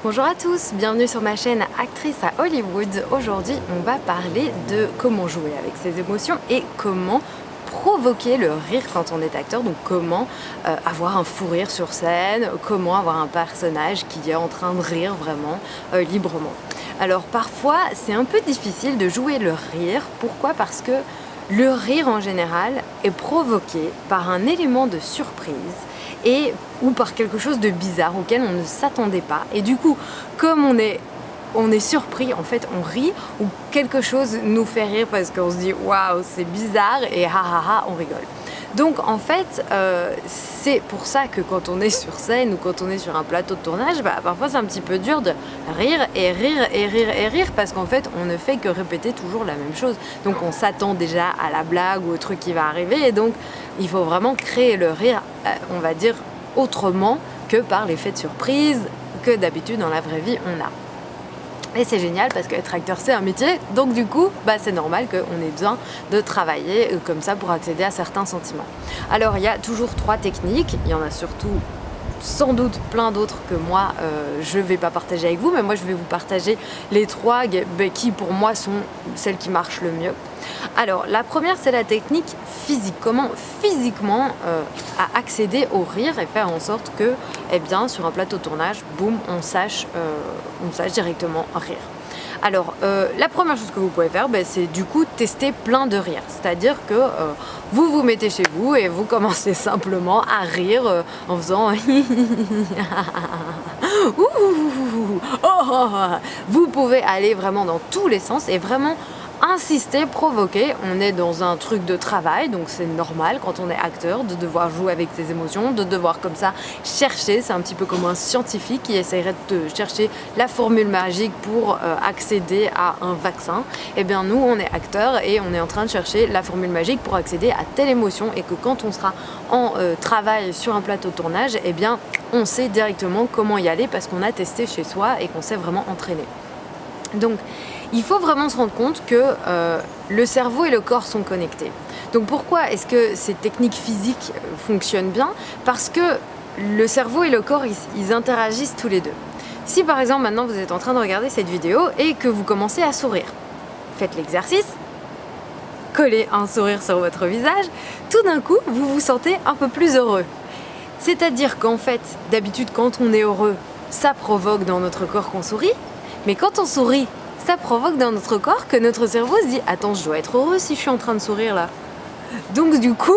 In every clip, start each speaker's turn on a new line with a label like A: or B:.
A: Bonjour à tous, bienvenue sur ma chaîne Actrice à Hollywood. Aujourd'hui, on va parler de comment jouer avec ses émotions et comment provoquer le rire quand on est acteur. Donc comment avoir un fou rire sur scène, comment avoir un personnage qui est en train de rire vraiment librement. Alors parfois, c'est un peu difficile de jouer le rire. Pourquoi? Parce que le rire en général est provoqué par un élément de surprise ou par quelque chose de bizarre auquel on ne s'attendait pas. Et du coup, comme on est surpris, en fait, on rit ou quelque chose nous fait rire parce qu'on se dit waouh, c'est bizarre et ha ha ha, on rigole. Donc en fait, c'est pour ça que quand on est sur scène ou quand on est sur un plateau de tournage, parfois c'est un petit peu dur de rire et rire et rire et rire parce qu'en fait on ne fait que répéter toujours la même chose. Donc on s'attend déjà à la blague ou au truc qui va arriver et donc il faut vraiment créer le rire, on va dire, autrement que par l'effet de surprise que d'habitude dans la vraie vie on a. Et c'est génial parce qu'être acteur c'est un métier, donc du coup c'est normal qu'on ait besoin de travailler comme ça pour accéder à certains sentiments. Alors il y a toujours 3 techniques, il y en a surtout sans doute plein d'autres que moi je ne vais pas partager avec vous, mais moi je vais vous partager les 3 qui pour moi sont celles qui marchent le mieux. Alors la première c'est la technique physique, comment physiquement accéder au rire et faire en sorte que sur un plateau de tournage, boum, on sache directement rire. Alors, la première chose que vous pouvez faire, c'est du coup tester plein de rires. C'est-à-dire que vous vous mettez chez vous et vous commencez simplement à rire en faisant Vous pouvez aller vraiment dans tous les sens et vraiment insister, provoquer. On est dans un truc de travail, donc c'est normal quand on est acteur de devoir jouer avec ses émotions, de devoir comme ça chercher. C'est un petit peu comme un scientifique qui essaierait de chercher la formule magique pour accéder à un vaccin. Et bien nous, on est acteurs et on est en train de chercher la formule magique pour accéder à telle émotion et que quand on sera en travail sur un plateau de tournage, on sait directement comment y aller parce qu'on a testé chez soi et qu'on s'est vraiment entraîné. Donc, il faut vraiment se rendre compte que le cerveau et le corps sont connectés. Donc pourquoi est-ce que ces techniques physiques fonctionnent bien? Parce que le cerveau et le corps, ils interagissent tous les deux. Si par exemple maintenant vous êtes en train de regarder cette vidéo et que vous commencez à sourire, faites l'exercice, collez un sourire sur votre visage, tout d'un coup vous vous sentez un peu plus heureux. C'est-à-dire qu'en fait, d'habitude quand on est heureux, ça provoque dans notre corps qu'on sourit, mais quand on sourit, ça provoque dans notre corps que notre cerveau se dit « Attends, je dois être heureux si je suis en train de sourire là ». Donc du coup,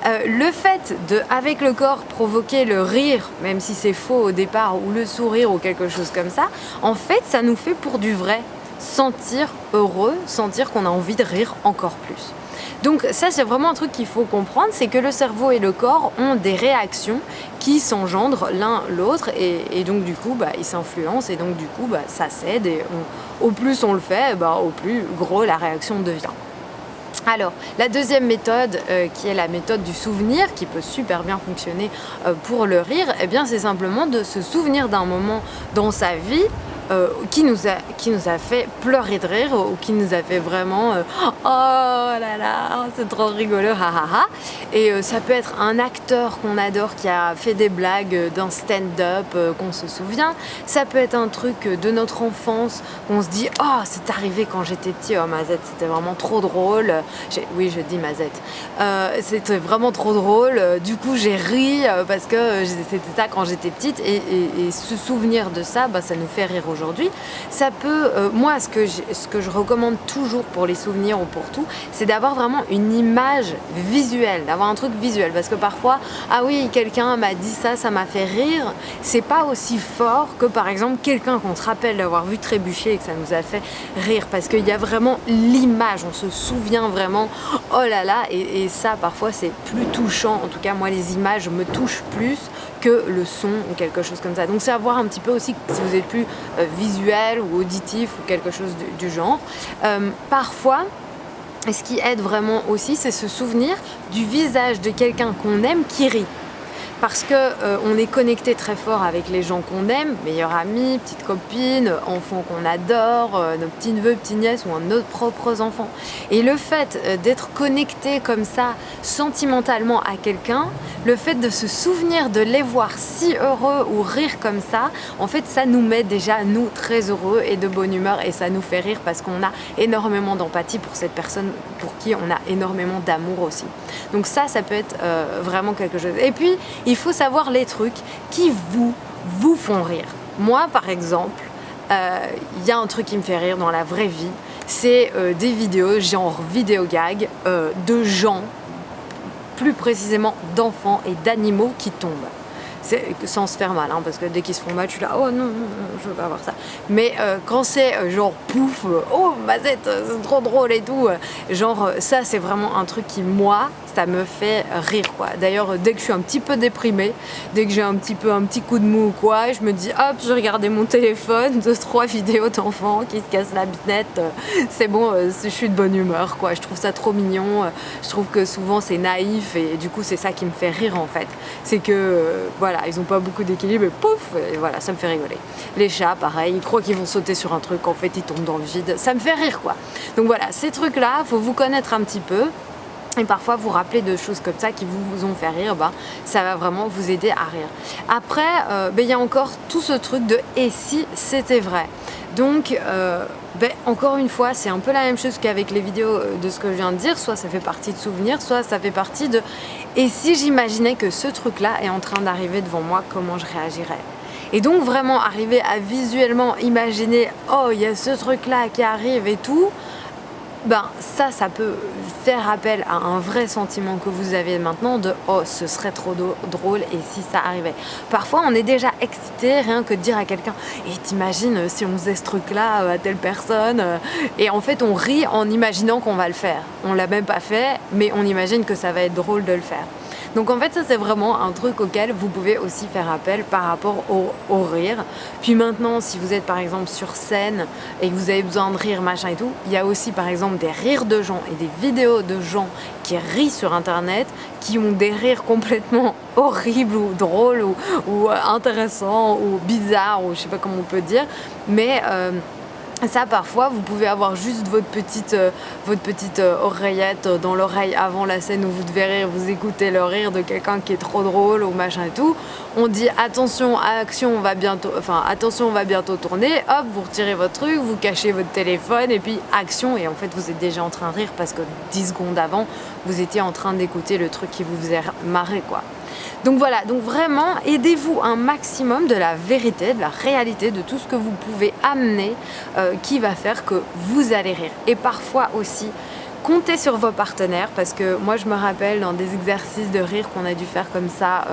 A: le fait de, avec le corps, provoquer le rire, même si c'est faux au départ, ou le sourire ou quelque chose comme ça, en fait, ça nous fait pour du vrai sentir heureux, sentir qu'on a envie de rire encore plus. Donc ça, c'est vraiment un truc qu'il faut comprendre, c'est que le cerveau et le corps ont des réactions qui s'engendrent l'un l'autre et donc du coup, ils s'influencent et donc du coup, ça s'aide et au plus on le fait, au plus gros la réaction devient. Alors, la deuxième méthode, qui est la méthode du souvenir, qui peut super bien fonctionner pour le rire, c'est simplement de se souvenir d'un moment dans sa vie qui nous a fait pleurer de rire ou qui nous a fait vraiment oh là là, c'est trop rigolo, ha ha ha. Et ça peut être un acteur qu'on adore qui a fait des blagues d'un stand-up qu'on se souvient. Ça peut être un truc de notre enfance qu'on se dit oh, c'est arrivé quand j'étais petit, oh Mazette, c'était vraiment trop drôle. Oui, je dis Mazette. C'était vraiment trop drôle. Du coup, j'ai ri parce que c'était ça quand j'étais petite et se souvenir de ça, ça nous fait rire aujourd'hui. Ça peut, moi, ce que je recommande toujours pour les souvenirs ou pour tout, c'est d'avoir vraiment une image visuelle, d'avoir un truc visuel. Parce que parfois, ah oui, quelqu'un m'a dit ça, ça m'a fait rire. C'est pas aussi fort que par exemple quelqu'un qu'on se rappelle d'avoir vu trébucher et que ça nous a fait rire. Parce qu'il y a vraiment l'image, on se souvient vraiment, oh là là, et ça parfois c'est plus touchant. En tout cas, moi, les images me touchent plus que le son ou quelque chose comme ça. Donc c'est à voir un petit peu aussi si vous êtes plus visuel ou auditif ou quelque chose du genre. Parfois, ce qui aide vraiment aussi, c'est se souvenir du visage de quelqu'un qu'on aime qui rit. parce que on est connecté très fort avec les gens qu'on aime, meilleurs amis, petites copines, enfants qu'on adore, nos petits-neveux, petits-nièces ou nos propres enfants. Et le fait d'être connecté comme ça sentimentalement à quelqu'un, le fait de se souvenir de les voir si heureux ou rire comme ça, en fait ça nous met déjà nous très heureux et de bonne humeur et ça nous fait rire parce qu'on a énormément d'empathie pour cette personne pour qui on a énormément d'amour aussi. Donc ça peut être vraiment quelque chose. Et puis il faut savoir les trucs qui vous font rire. Moi par exemple, y a un truc qui me fait rire dans la vraie vie, c'est des vidéos genre vidéo gag de gens, plus précisément d'enfants et d'animaux qui tombent. Sans se faire mal, hein, parce que dès qu'ils se font mal, je suis là, oh non, je veux pas voir ça. Mais quand c'est genre pouf, oh Mazette, c'est trop drôle et tout, genre ça c'est vraiment un truc qui, moi, ça me fait rire quoi. D'ailleurs, dès que je suis un petit peu déprimée, dès que j'ai un petit coup de mou ou quoi, je me dis hop, je regardais mon téléphone, 2-3 vidéos d'enfants qui se cassent la binette, c'est bon, je suis de bonne humeur quoi. Je trouve ça trop mignon, je trouve que souvent c'est naïf et du coup c'est ça qui me fait rire en fait. C'est que voilà, ils ont pas beaucoup d'équilibre et pouf, et voilà, ça me fait rigoler. Les chats, pareil, ils croient qu'ils vont sauter sur un truc, en fait ils tombent dans le vide, ça me fait rire quoi. Donc voilà, ces trucs là, faut vous connaître un petit peu. Et parfois vous rappeler de choses comme ça qui vous ont fait rire, ça va vraiment vous aider à rire. Après, y a encore tout ce truc de « et si c'était vrai ?» Donc, encore une fois, c'est un peu la même chose qu'avec les vidéos de ce que je viens de dire. Soit ça fait partie de souvenirs, soit ça fait partie de « et si j'imaginais que ce truc-là est en train d'arriver devant moi, comment je réagirais ?» Et donc vraiment arriver à visuellement imaginer « oh, il y a ce truc-là qui arrive et tout », ça peut faire appel à un vrai sentiment que vous avez maintenant de « oh, ce serait trop drôle et si ça arrivait ». Parfois, on est déjà excité rien que de dire à quelqu'un « et t'imagines si on faisait ce truc-là à telle personne ?» Et en fait, on rit en imaginant qu'on va le faire. On l'a même pas fait, mais on imagine que ça va être drôle de le faire. Donc en fait ça c'est vraiment un truc auquel vous pouvez aussi faire appel par rapport au rire. Puis maintenant si vous êtes par exemple sur scène et que vous avez besoin de rire machin et tout, il y a aussi par exemple des rires de gens et des vidéos de gens qui rient sur internet, qui ont des rires complètement horribles ou drôles ou intéressants ou bizarres ou je sais pas comment on peut dire, mais ça parfois vous pouvez avoir juste votre petite oreillette dans l'oreille avant la scène où vous devez rire, vous écoutez le rire de quelqu'un qui est trop drôle ou machin et tout. On dit attention, attention on va bientôt tourner, hop vous retirez votre truc, vous cachez votre téléphone et puis action et en fait vous êtes déjà en train de rire parce que 10 secondes avant vous étiez en train d'écouter le truc qui vous faisait marrer quoi. Donc voilà, donc vraiment aidez-vous un maximum de la vérité, de la réalité, de tout ce que vous pouvez amener qui va faire que vous allez rire. Et parfois aussi, comptez sur vos partenaires parce que moi je me rappelle dans des exercices de rire qu'on a dû faire comme ça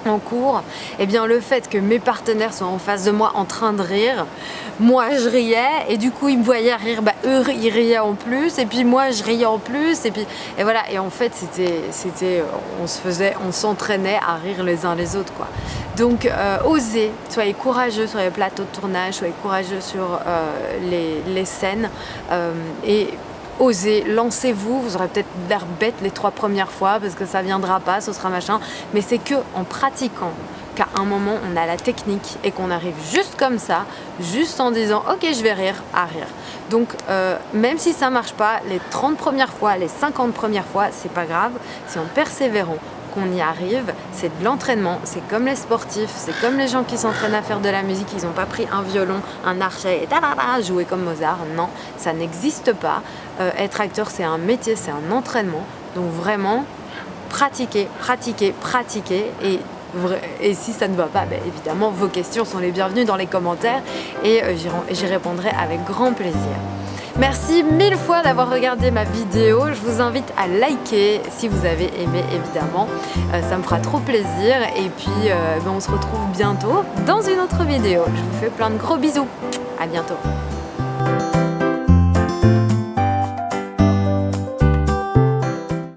A: en cours, et bien le fait que mes partenaires soient en face de moi en train de rire, moi je riais et du coup ils me voyaient rire, eux ils riaient en plus et puis moi je riais en plus et voilà et en fait c'était on s'entraînait à rire les uns les autres quoi. Donc osez, soyez courageux sur les plateaux de tournage, soyez courageux sur les scènes et osez, lancez-vous, vous aurez peut-être l'air bête les 3 premières fois parce que ça viendra pas, ce sera machin, mais c'est que en pratiquant qu'à un moment on a la technique et qu'on arrive juste comme ça, juste en disant ok je vais rire, à rire. Donc même si ça marche pas, les 30 premières fois, les 50 premières fois, c'est pas grave, si en persévérant qu'on y arrive, c'est de l'entraînement, c'est comme les sportifs, c'est comme les gens qui s'entraînent à faire de la musique, ils n'ont pas pris un violon, un archet et jouer comme Mozart, non, ça n'existe pas. Être acteur c'est un métier, c'est un entraînement, donc vraiment pratiquez, pratiquez, pratiquez et si ça ne va pas, évidemment vos questions sont les bienvenues dans les commentaires et j'y répondrai avec grand plaisir. Merci 1000 fois d'avoir regardé ma vidéo, je vous invite à liker si vous avez aimé évidemment, ça me fera trop plaisir et puis on se retrouve bientôt dans une autre vidéo. Je vous fais plein de gros bisous, à bientôt.